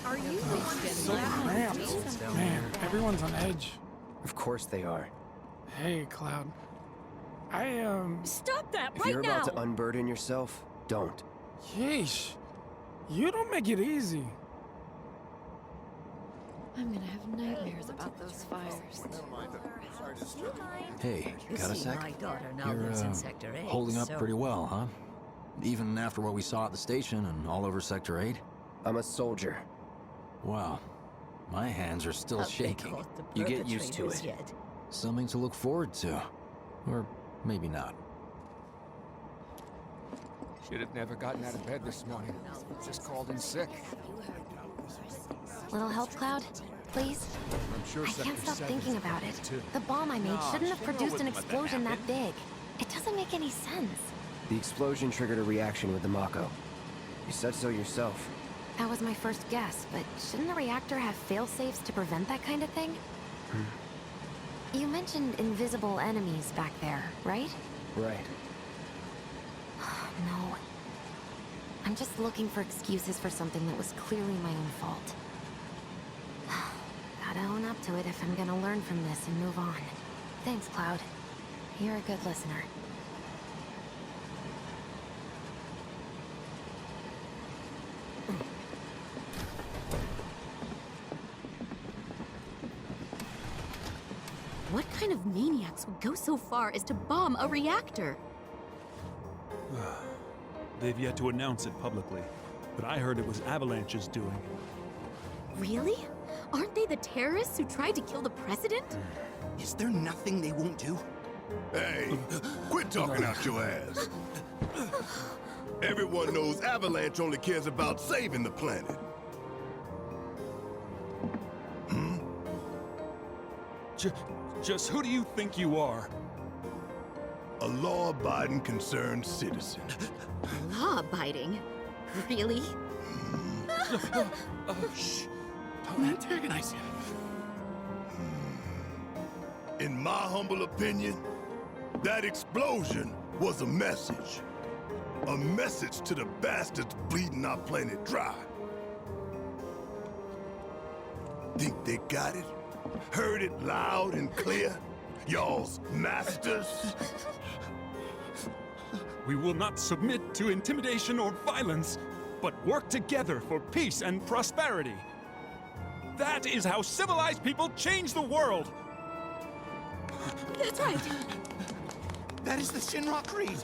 Are you So cramped. Man, everyone's on edge. Of course they are. Hey, Cloud. Stop that If right you're now! about to unburden yourself, don't. Yeesh. You don't make it easy. I'm gonna have nightmares about those fires. Hey, got a sec? My daughter now You're lives in Sector 8, holding up so pretty well, huh? Even after what we saw at the station and all over Sector 8? I'm a soldier. Wow. My hands are still have they shaking. caught the You get used to perpetrators it. Yet? Something to look forward to. Or maybe not. Should have never gotten out of bed this morning. Just called in sick. Little help, Cloud? Please? I'm sure I can't stop thinking about it. too. The bomb I made shouldn't have produced an explosion that big. It doesn't make any sense. The explosion triggered a reaction with the Mako. You said so yourself. That was my first guess, but shouldn't the reactor have fail-safes to prevent that kind of thing? You mentioned invisible enemies back there, right? Right. No. I'm just looking for excuses for something that was clearly my own fault. Gotta own up to it if I'm gonna learn from this and move on. Thanks, Cloud. You're a good listener. What kind of maniacs would go so far as to bomb a reactor? They've yet to announce it publicly, but I heard it was Avalanche's doing. Really? Aren't they the terrorists who tried to kill the president? Is there nothing they won't do? Hey, quit talking out your ass. Everyone knows Avalanche only cares about saving the planet. Just who do you think you are? A law-abiding concerned citizen. Law-abiding? Really? Shh. Don't antagonize him. In my humble opinion, that explosion was a message. A message to the bastards bleeding our planet dry. Think they got it? Heard it loud and clear? Y'all's masters? We will not submit to intimidation or violence, but work together for peace and prosperity. That is how civilized people change the world! That's right! That is the Shinra Creed.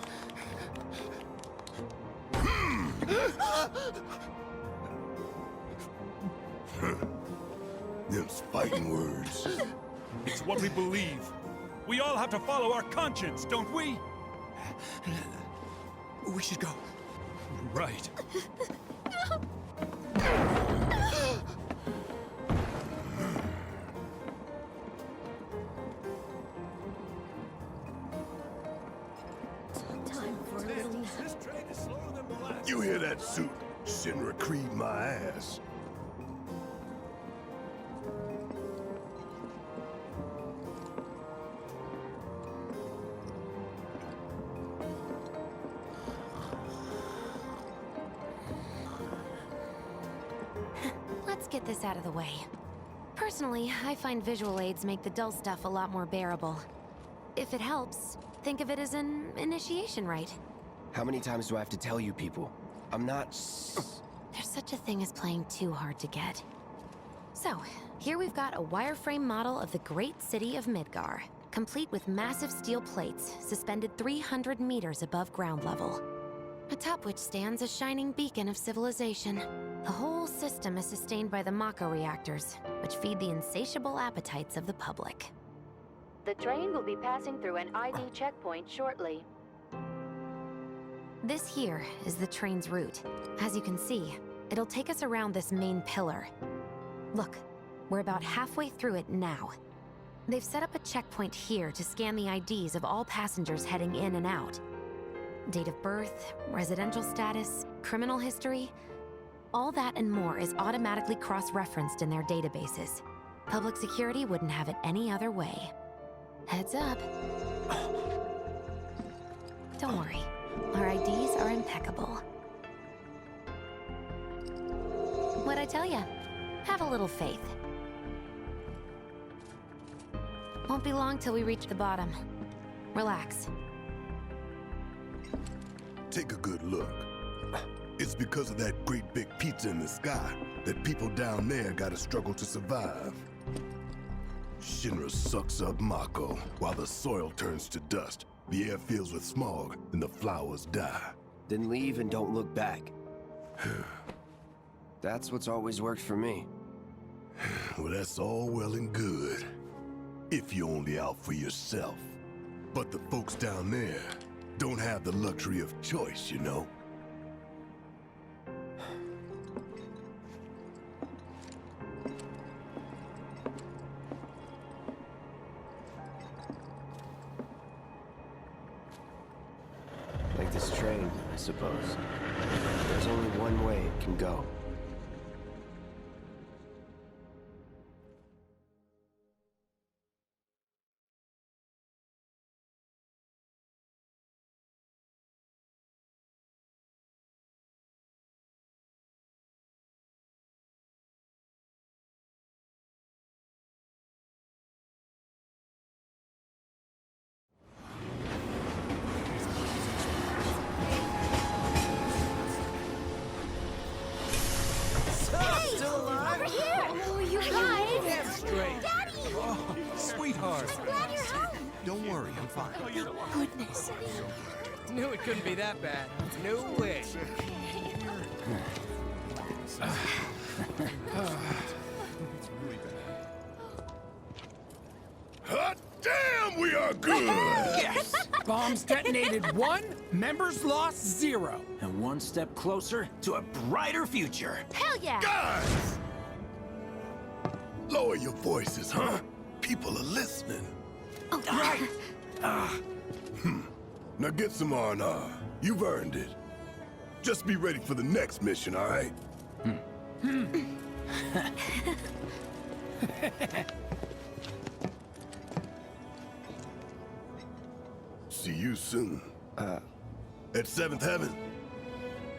Them's fighting words. It's what we believe. We all have to follow our conscience, don't we? We should go. Right. Time for a little nap. You hear that suit? Shinra Creed my ass. Let's get this out of the way. Personally, I find visual aids make the dull stuff a lot more bearable. If it helps, think of it as an initiation rite. How many times do I have to tell you people? I'm not... There's such a thing as playing too hard to get. So, here we've got a wireframe model of the great city of Midgar, complete with massive steel plates suspended 300 meters above ground level, atop which stands a shining beacon of civilization. The whole system is sustained by the Mako reactors, which feed the insatiable appetites of the public. The train will be passing through an ID checkpoint shortly. This here is the train's route. As you can see, it'll take us around this main pillar. Look, we're about halfway through it now. They've set up a checkpoint here to scan the IDs of all passengers heading in and out. Date of birth, residential status, criminal history, all that and more is automatically cross-referenced in their databases. Public security wouldn't have it any other way. Heads up. Don't worry, our IDs are impeccable. What'd I tell ya? Have a little faith. Won't be long till we reach the bottom. Relax. Take a good look. It's because of that great big pizza in the sky that people down there gotta struggle to survive. Shinra sucks up Mako while the soil turns to dust, the air fills with smog, and the flowers die. Then leave and don't look back. That's what's always worked for me. Well, that's all well and good. If you're only out for yourself. But the folks down there don't have the luxury of choice, you know? Like this train, I suppose. There's only one way it can go. Sweetheart. Glad you're home. Don't worry, I'm fine. Goodness. Knew it couldn't be that bad. No way. Hot damn, we are good! Yes! Bombs detonated 1, members lost 0. And one step closer to a brighter future. Hell yeah! Guys! Lower your voices, huh? People are listening. Oh, right. Now get some R&R. You've earned it. Just be ready for the next mission, all right? See you soon. At 7th Heaven.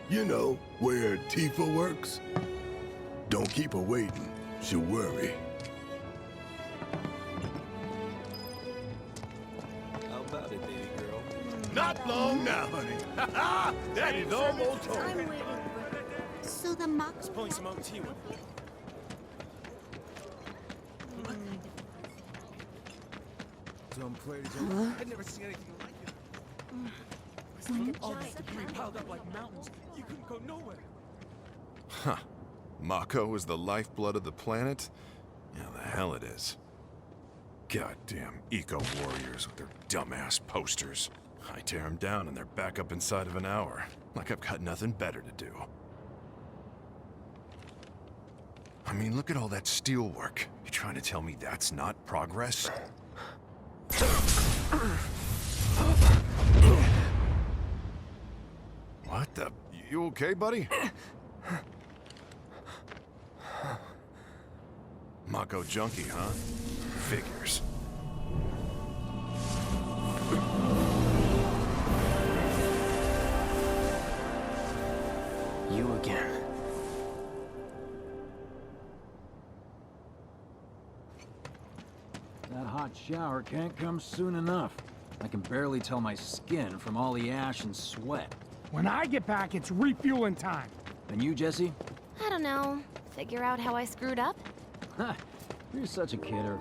You know, where Tifa works. Don't keep her waiting. She'll worry. How about it, baby girl? Not long now, honey. That is almost I'm over. waiting. So the mock. Pulling some OT with me. Dumb players. I've never seen anything like it. It's like a giant Debris piled up like mountains. You couldn't go nowhere. Huh. Mako is the lifeblood of the planet? Yeah, the hell it is. Goddamn eco-warriors with their dumbass posters. I tear them down and they're back up inside of an hour. Like I've got nothing better to do. I mean, look at all that steel work. You trying to tell me that's not progress? What the? You okay, buddy? Mako junkie, huh? Figures. You again. That hot shower can't come soon enough. I can barely tell my skin from all the ash and sweat. When I get back, it's refueling time. And you, Jesse? I don't know. Figure out how I screwed up? Ha! You're such a kidder.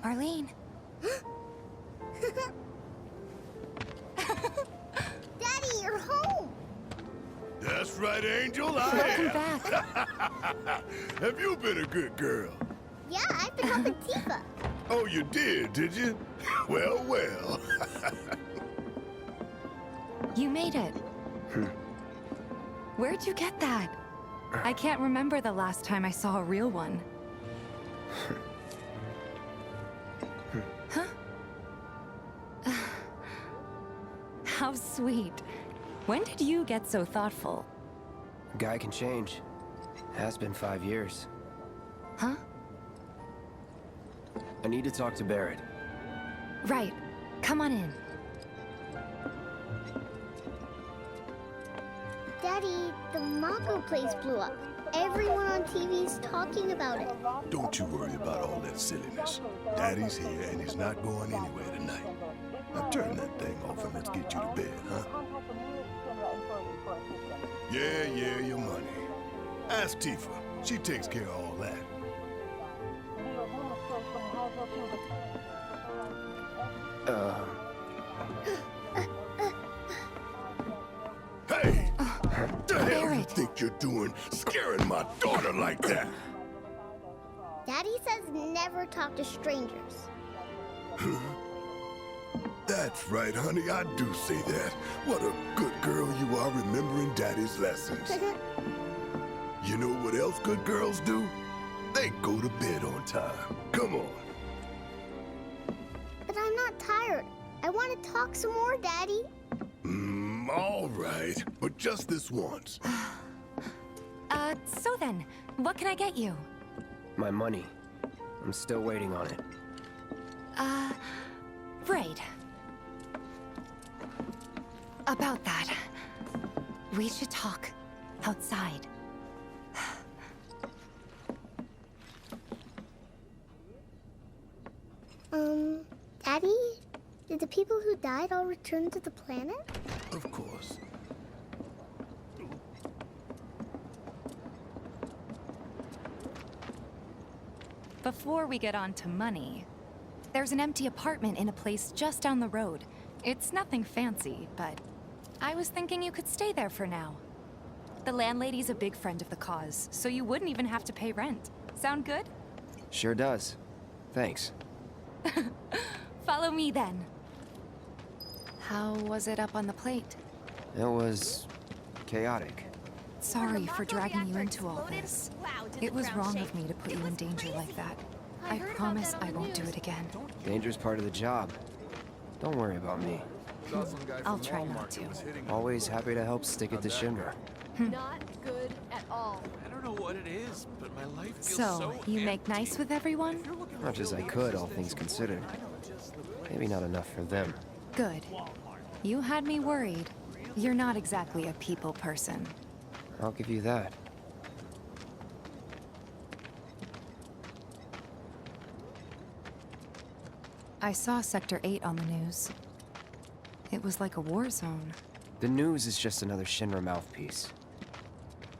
Arlene. Daddy, you're home. That's right, Angel. I Welcome am. back. Have you been a good girl? Yeah, I've been helping Tifa. Oh, you did you? Well, well. You made it. Where'd you get that? I can't remember the last time I saw a real one. How sweet. When did you get so thoughtful? A guy can change. Has been 5 years. Huh? I need to talk to Barret. Right. Come on in. Daddy, the Mako place blew up. Everyone on TV's talking about it. Don't you worry about all that silliness. Daddy's here and he's not going anywhere tonight. Now turn that thing off and let's get you to bed, huh? Yeah, your money. Ask Tifa. She takes care of all that. Hey! What the hell you think you're doing, scaring my daughter like that? Daddy says never talk to strangers. That's right, honey, I do say that. What a good girl you are remembering Daddy's lessons. You know what else good girls do? They go to bed on time. Come on. But I'm not tired. I want to talk some more, Daddy. All right, but just this once. So then, what can I get you? My money. I'm still waiting on it. Right. About that, we should talk outside. Daddy? Did the people who died all return to the planet? Of course. Before we get on to money, there's an empty apartment in a place just down the road. It's nothing fancy, but I was thinking you could stay there for now. The landlady's a big friend of the cause, so you wouldn't even have to pay rent. Sound good? Sure does. Thanks. Follow me then. How was it up on the plate? It was chaotic. Sorry for dragging you into all this. It was wrong of me to put you in danger like that. I promise I won't do it again. Danger's part of the job. Don't worry about me. I'll try not to. Always happy to help stick it to Shinra. Not good at all. I don't know what it is, but my life feels So, you make nice with everyone? Much as I could, all things considered. Maybe not enough for them. Good. You had me worried. You're not exactly a people person. I'll give you that. I saw Sector 8 on the news. It was like a war zone. The news is just another Shinra mouthpiece.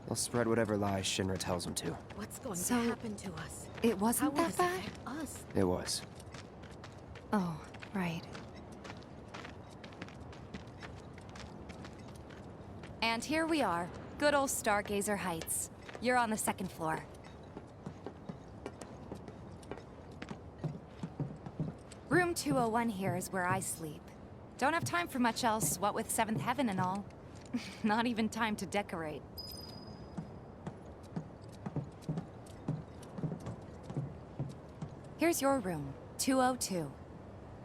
They'll spread whatever lies Shinra tells them to. What's going So, to happen to us? It wasn't How will that this bad? affect us? It was. Oh, right. And here we are. Good old Stargazer Heights. You're on the second floor. Room 201 here is where I sleep. Don't have time for much else, what with 7th Heaven and all. Not even time to decorate. Here's your room, 202.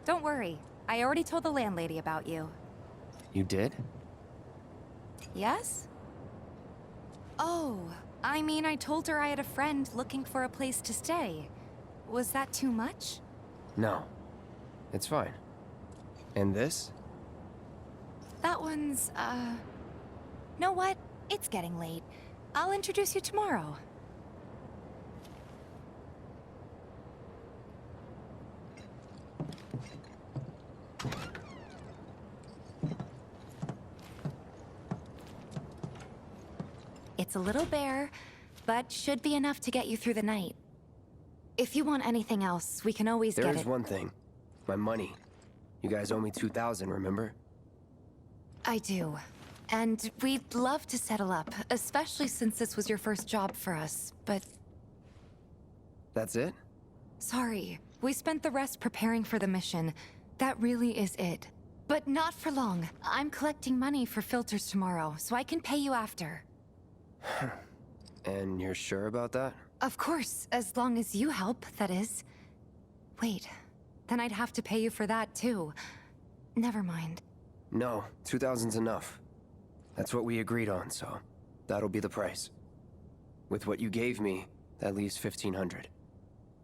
Don't worry, I already told the landlady about you. You did? Yes? Oh, I mean, I told her I had a friend looking for a place to stay. Was that too much? No. It's fine. And this? That one's, know what? It's getting late. I'll introduce you tomorrow. It's a little bare, but should be enough to get you through the night. If you want anything else, we can always get it. There is one thing. My money. You guys owe me 2,000, remember? I do. And we'd love to settle up, especially since this was your first job for us, but... That's it? Sorry. We spent the rest preparing for the mission. That really is it. But not for long. I'm collecting money for filters tomorrow, so I can pay you after. And you're sure about that? Of course, as long as you help, that is. Wait, then I'd have to pay you for that too. Never mind. No, 2,000's enough. That's what we agreed on, so that'll be the price. With what you gave me, that leaves 1,500.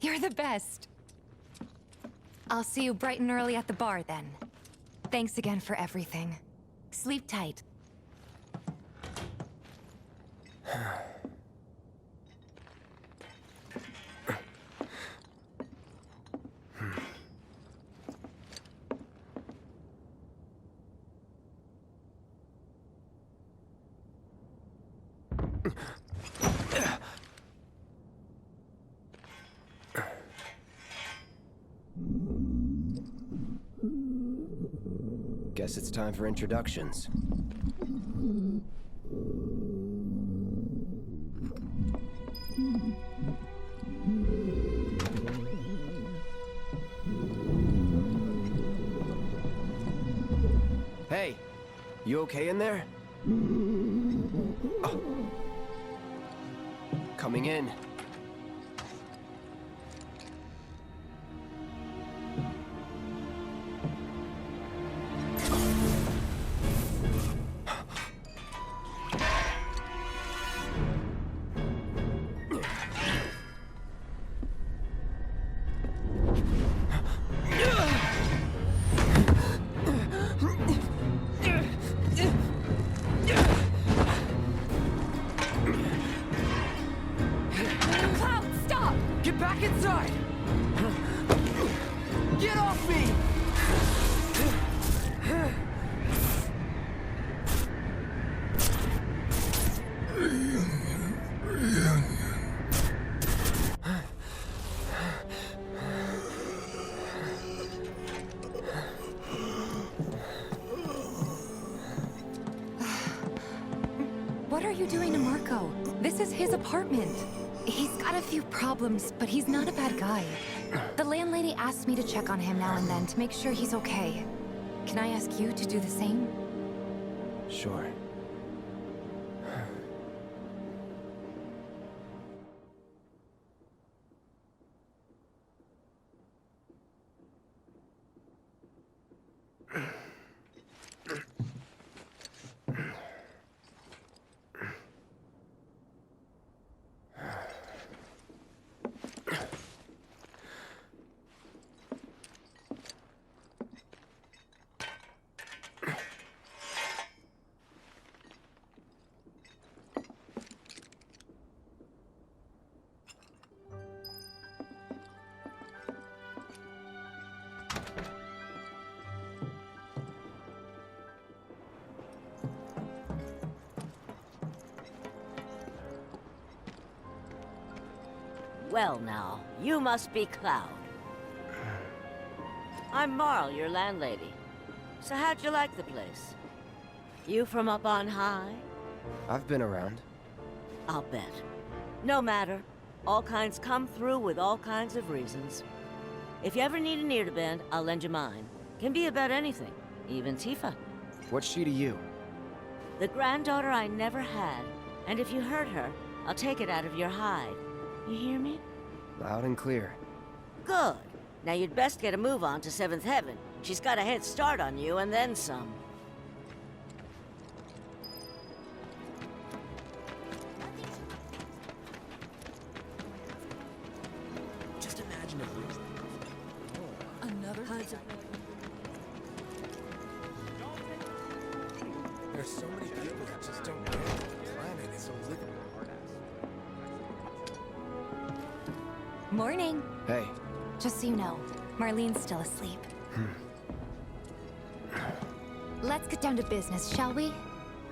You're the best. I'll see you bright and early at the bar then. Thanks again for everything. Sleep tight. Guess it's time for introductions. Hey, you okay in there? Oh. Coming in. What are you doing to Marco? This is his apartment. He's got a few problems, but he's not a bad guy. The landlady asked me to check on him now and then to make sure he's okay. Can I ask you to do the same? Sure. Well now, you must be Cloud. I'm Marl, your landlady. So how'd you like the place? You from up on high? I've been around. I'll bet. No matter. All kinds come through with all kinds of reasons. If you ever need an ear to bend, I'll lend you mine. Can be about anything, even Tifa. What's she to you? The granddaughter I never had, and if you hurt her, I'll take it out of your hide. You hear me? Loud and clear. Good. Now you'd best get a move on to 7th Heaven. She's got a head start on you, and then some. Just imagine if Another there's so many people that just don't get the planet is so livable. Morning. Hey. Just so you know, Marlene's still asleep. Let's get down to business, shall we?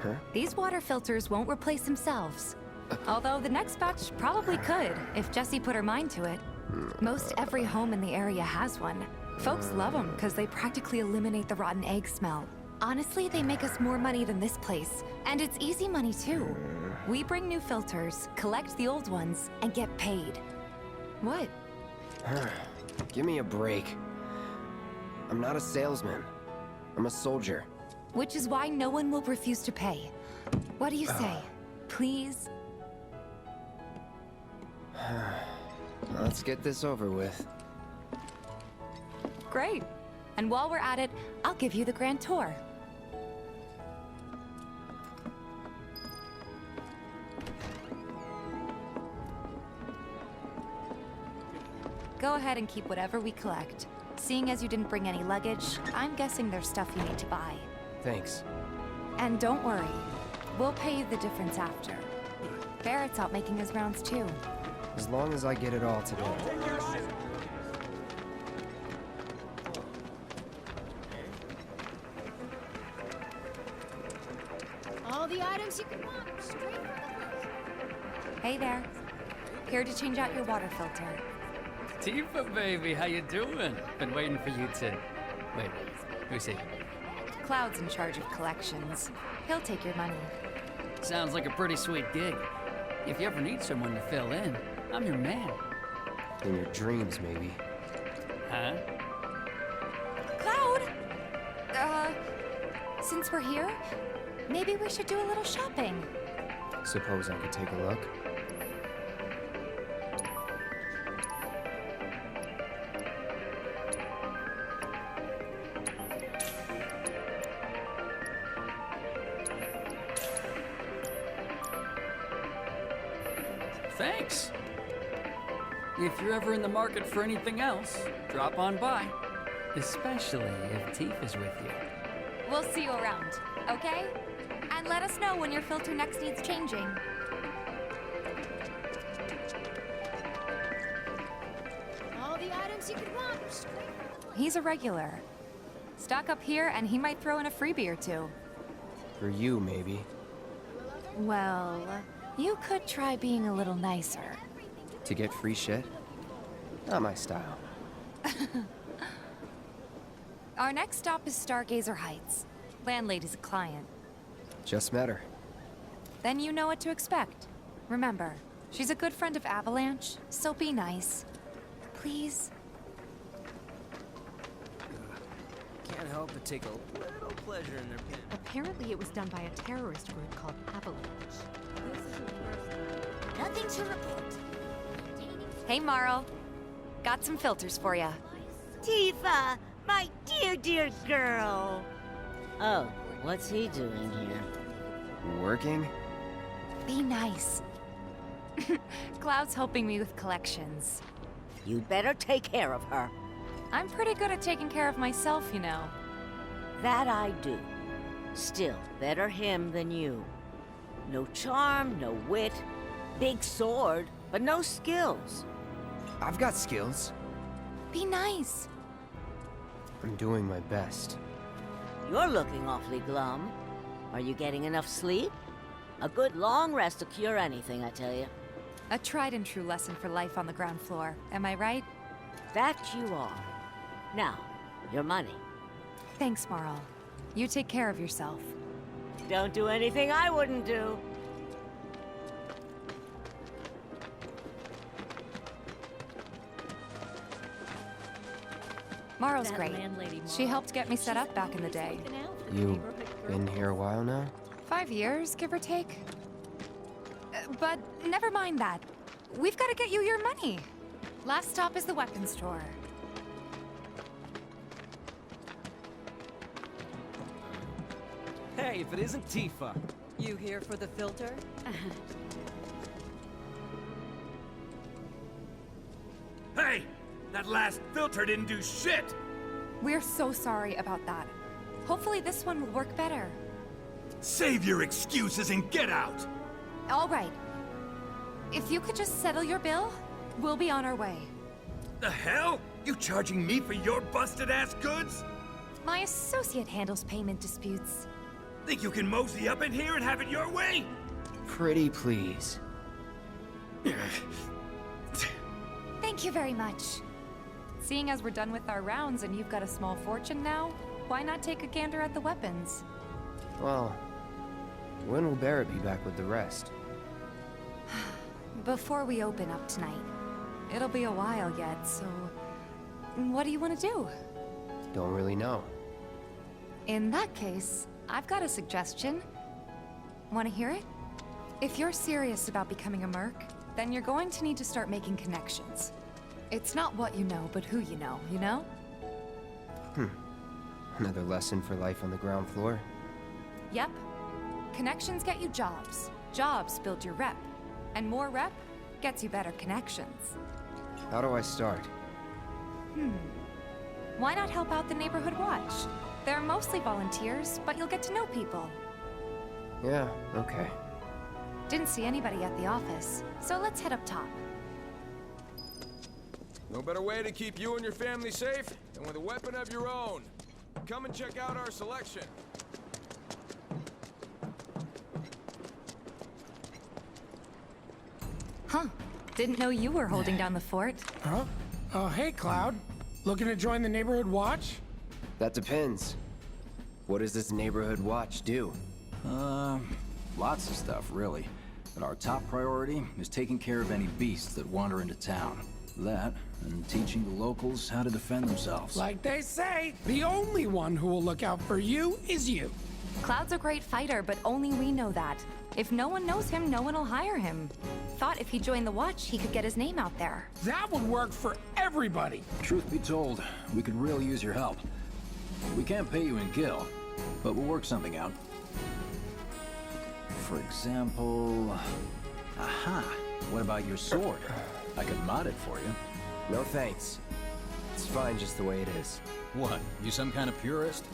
Huh? These water filters won't replace themselves. Although the next batch probably could, if Jessie put her mind to it. Most every home in the area has one. Folks love them because they practically eliminate the rotten egg smell. Honestly, they make us more money than this place. And it's easy money too. We bring new filters, collect the old ones, and get paid. What? Give me a break. I'm not a salesman. I'm a soldier. Which is why no one will refuse to pay. What do you say? Please? Let's get this over with. Great. And while we're at it, I'll give you the grand tour. Go ahead and keep whatever we collect. Seeing as you didn't bring any luggage, I'm guessing there's stuff you need to buy. Thanks. And don't worry, we'll pay you the difference after. Barret's out making his rounds too. As long as I get it all today. All the items you can want, straight from the Hey there. Here to change out your water filter. Tifa, baby, how you doing? Been waiting for you to... Wait, who's he? Cloud's in charge of collections. He'll take your money. Sounds like a pretty sweet gig. If you ever need someone to fill in, I'm your man. In your dreams, maybe. Huh? Cloud! Since we're here, maybe we should do a little shopping. Suppose I could take a look? Thanks. If you're ever in the market for anything else, drop on by. Especially if Tifa's with you. We'll see you around, okay? And let us know when your filter next needs changing. All the items you could want, straight from the He's a regular. Stock up here and he might throw in a freebie or two. For you, maybe. Well, you could try being a little nicer. To get free shit? Not my style. Our next stop is Stargazer Heights. Landlady's a client. Just met her. Then you know what to expect. Remember, she's a good friend of Avalanche, so be nice. Please? Can't help but take a little pleasure in their pain. Apparently it was done by a terrorist group called Avalanche. Nothing to report. Hey, Marl. Got some filters for ya. Tifa, my dear, dear girl. Oh, what's he doing here? Working? Be nice. Cloud's helping me with collections. You'd better take care of her. I'm pretty good at taking care of myself, you know. That I do. Still, better him than you. No charm, no wit. Big sword, but no skills. I've got skills. Be nice. I'm doing my best. You're looking awfully glum. Are you getting enough sleep? A good long rest will cure anything, I tell you. A tried and true lesson for life on the ground floor, am I right? That you are. Now, your money. Thanks, Marl. You take care of yourself. Don't do anything I wouldn't do. Marl's great. She helped get me set up back in the day. You been here a while now? 5 years, give or take. But never mind that. We've got to get you your money. Last stop is the weapons store. Hey, if it isn't Tifa. You here for the filter? Hey! That last filter didn't do shit! We're so sorry about that. Hopefully this one will work better. Save your excuses and get out! All right. If you could just settle your bill, we'll be on our way. The hell? You charging me for your busted-ass goods? My associate handles payment disputes. Think you can mosey up in here and have it your way? Pretty please. Thank you very much. Seeing as we're done with our rounds and you've got a small fortune now, why not take a gander at the weapons? Well, when will Barret be back with the rest? Before we open up tonight. It'll be a while yet, so... what do you want to do? Don't really know. In that case, I've got a suggestion. Want to hear it? If you're serious about becoming a merc, then you're going to need to start making connections. It's not what you know, but who you know, you know? Another lesson for life on the ground floor. Yep. Connections get you jobs. Jobs build your rep. And more rep gets you better connections. How do I start? Why not help out the neighborhood watch? They're mostly volunteers, but you'll get to know people. Yeah, okay. Didn't see anybody at the office, so let's head up top. No better way to keep you and your family safe than with a weapon of your own. Come and check out our selection. Huh. Didn't know you were holding down the fort. Huh? Oh, hey, Cloud. Looking to join the neighborhood watch? That depends. What does this neighborhood watch do? Lots of stuff, really. But our top priority is taking care of any beasts that wander into town. That, and teaching the locals how to defend themselves. Like they say, the only one who will look out for you is you. Cloud's a great fighter, but only we know that. If no one knows him, no one will hire him. Thought if he joined the watch, he could get his name out there. That would work for everybody. Truth be told, we could really use your help. We can't pay you in gil, but we'll work something out. For example... Aha! What about your sword? I could mod it for you. No thanks. It's fine just the way it is. What, you some kind of purist?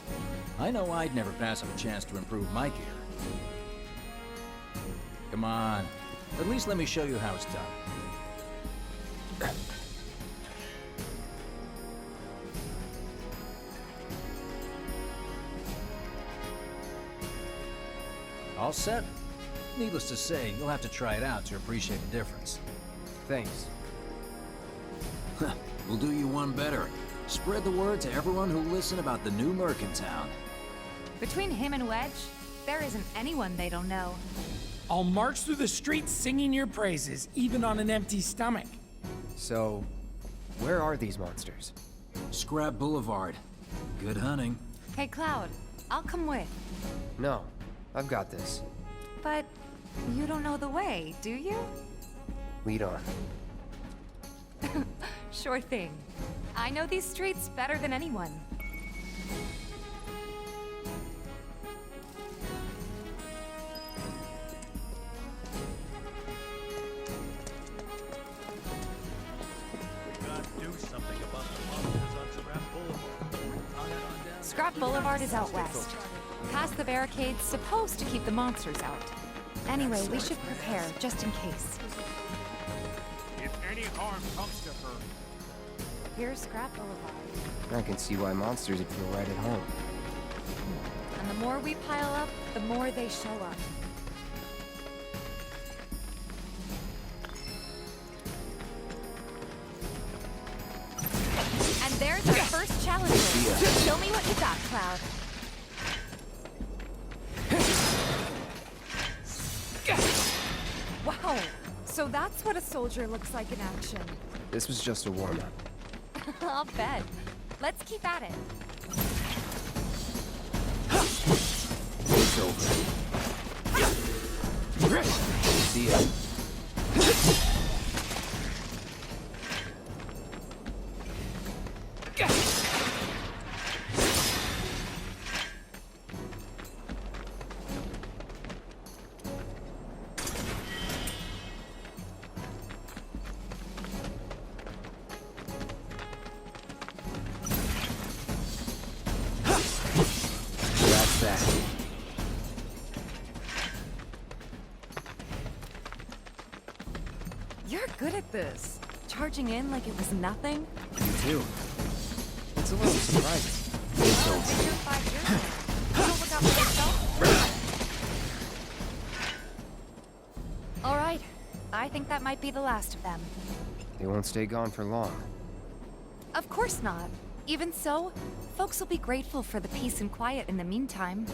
I know I'd never pass up a chance to improve my gear. Come on. At least let me show you how it's done. All set? Needless to say, you'll have to try it out to appreciate the difference. Thanks. We'll do you one better. Spread the word to everyone who'll listen about the new merc in town. Between him and Wedge, there isn't anyone they don't know. I'll march through the streets singing your praises, even on an empty stomach. So, where are these monsters? Scrap Boulevard. Good hunting. Hey, Cloud, I'll come with. No, I've got this. But you don't know the way, do you? Lead on. Sure thing. I know these streets better than anyone. Scrap Boulevard is out west. Past the barricades, supposed to keep the monsters out. Anyway, we should prepare, just in case. If any harm comes to her, Here's Scrap Boulevard. I can see why monsters would feel right at home. And the more we pile up, the more they show up. And there's our first challenger. Show me what you got, Cloud. Wow, so that's what a soldier looks like in action. This was just a warm-up. I'll bet. Let's keep at it. It's over. See ya. You're good at this. Charging in like it was nothing. You too. It's a little surprising. It's over. You're 5 years old. You don't look out for yourself. All right. I think that might be the last of them. They won't stay gone for long. Of course not. Even so, folks will be grateful for the peace and quiet in the meantime.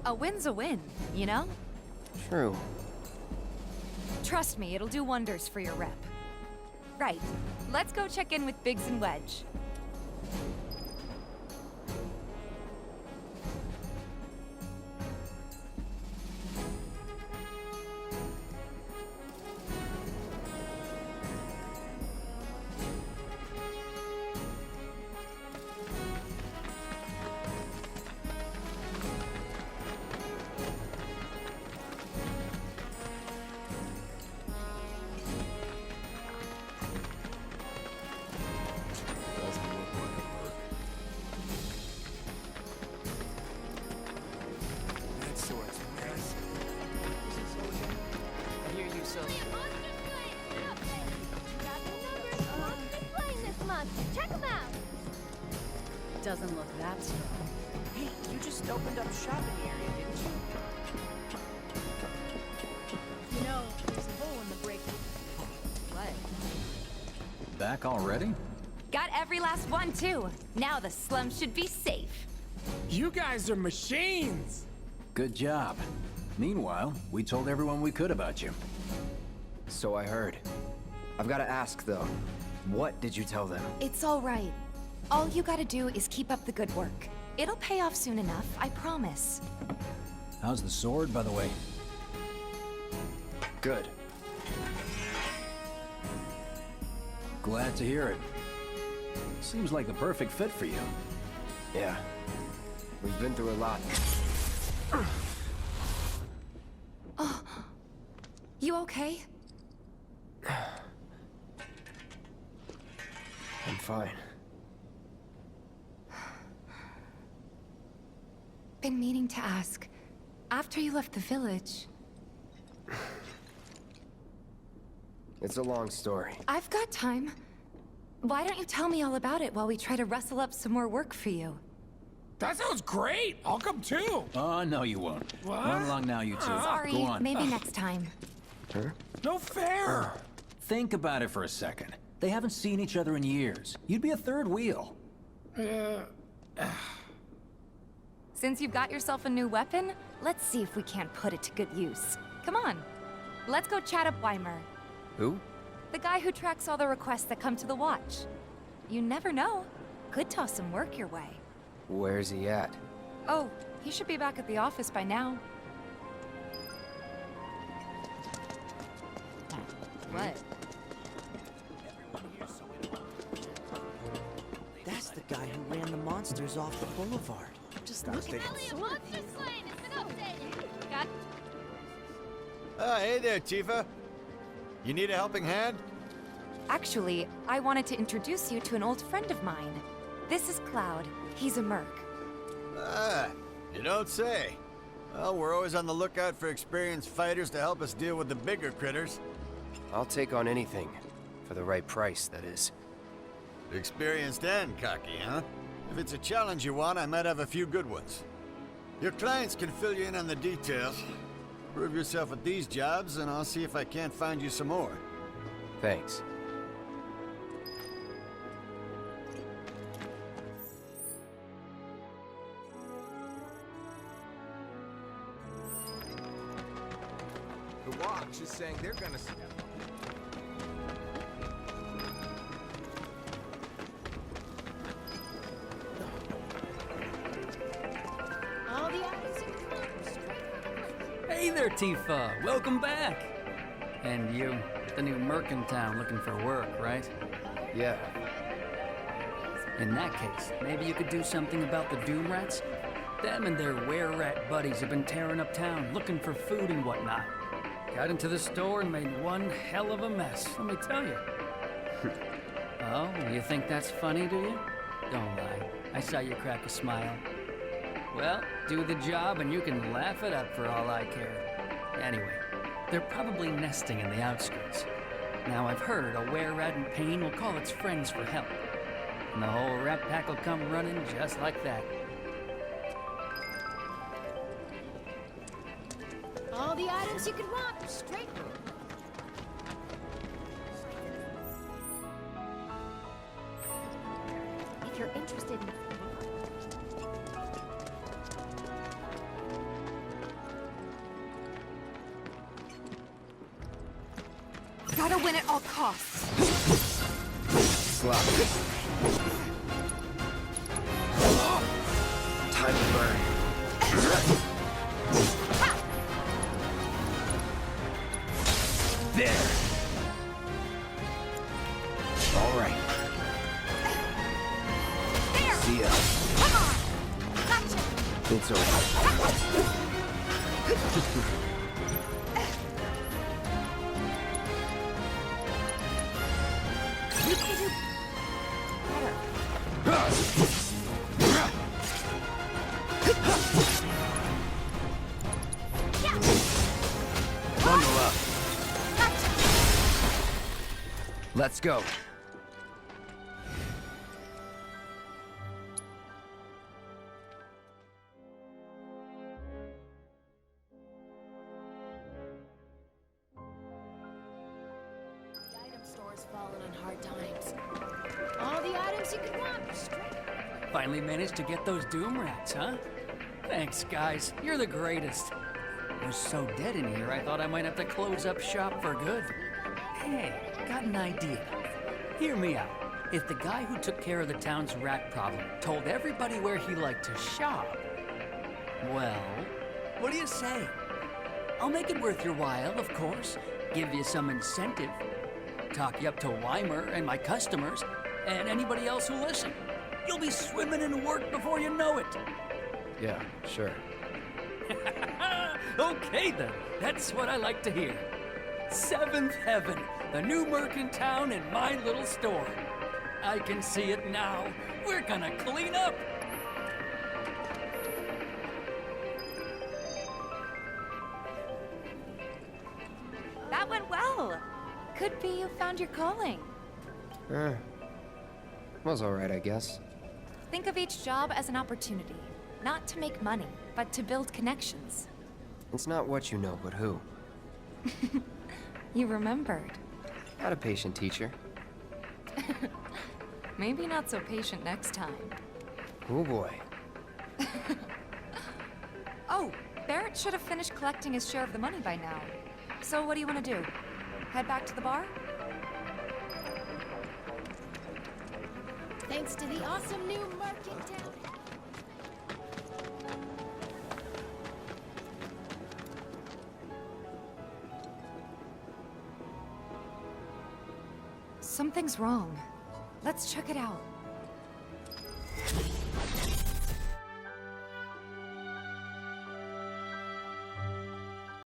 A win's a win, you know? True. Trust me, it'll do wonders for your rep. Right. Let's go check in with Biggs and Wedge. Check them out. Doesn't look that strong. Hey, you just opened up shop in the area, didn't you? You know, there's a hole in the break. What? Back already? Got every last one, too. Now the slum should be safe. You guys are machines! Good job. Meanwhile, we told everyone we could about you. So I heard. I've got to ask, though. What did you tell them? It's all right. All you gotta do is keep up the good work. It'll pay off soon enough, I promise. How's the sword, by the way? Good. Glad to hear it. Seems like the perfect fit for you. Yeah. We've been through a lot. Oh. You okay? I'm fine. Been meaning to ask. After you left the village... It's a long story. I've got time. Why don't you tell me all about it while we try to rustle up some more work for you? That sounds great! I'll come too! Oh, no you won't. What? Run along now, you two. Sorry, Go on. maybe next time. Huh? No fair! Think about it for a second. They haven't seen each other in years. You'd be a third wheel. Since you've got yourself a new weapon, let's see if we can't put it to good use. Come on. Let's go chat up Weimer. Who? The guy who tracks all the requests that come to the watch. You never know. Could toss some work your way. Where's he at? Oh, he should be back at the office by now. What? That's the guy who ran the monsters off the boulevard. Just look at him. Monster Slain has been updated. Got... Hey there, Tifa. You need a helping hand? Actually, I wanted to introduce you to an old friend of mine. This is Cloud. He's a merc. Ah, you don't say. Well, we're always on the lookout for experienced fighters to help us deal with the bigger critters. I'll take on anything. For the right price, that is. Experienced and cocky, huh? If it's a challenge you want, I might have a few good ones. Your clients can fill you in on the details. Prove yourself at these jobs, and I'll see if I can't find you some more. Thanks. The watch is saying they're gonna... All the items in Hey there, Tifa. Welcome back. And you, the new merc in town looking for work, right? Yeah. In that case, maybe you could do something about the Doom Rats? Them and their were-rat buddies have been tearing up town, looking for food and whatnot. Got into the store and made one hell of a mess, let me tell you. Oh, you think that's funny, do you? Don't lie. I saw you crack a smile. Well, do the job and you can laugh it up for all I care. Anyway, they're probably nesting in the outskirts. Now I've heard a were-rat in pain will call its friends for help. And the whole rat pack will come running just like that. all the items you could want, straight. If you're interested in... Gotta win at all costs. Slap. Time to burn. There. All right. There. See ya. Come on. Gotcha. It's over. You can do better. Bundle up. Let's go. hard times. All the items you could want, straight. Finally managed to get those doom rats, huh? Thanks, guys. You're the greatest. It was so dead in here, I thought I might have to close up shop for good. Hey, got an idea. Hear me out. If the guy who took care of the town's rat problem told everybody where he liked to shop, well, what do you say? I'll make it worth your while, of course. Give you some incentive. Talk you up to Weimer and my customers, and anybody else who listen. You'll be swimming in work before you know it. Yeah, sure. Okay then, that's what I like to hear. Seventh Heaven, the new merc in town and my little store. I can see it now. We're gonna clean up. That went well. Could be you found your calling. Was alright, I guess. Think of each job as an opportunity. Not to make money, but to build connections. It's not what you know, but who. You remembered. Not a patient teacher. Maybe not so patient next time. Oh boy. Oh, Barret should have finished collecting his share of the money by now. So what do you want to do? Head back to the bar? Thanks to the awesome new market town. Something's wrong. Let's check it out.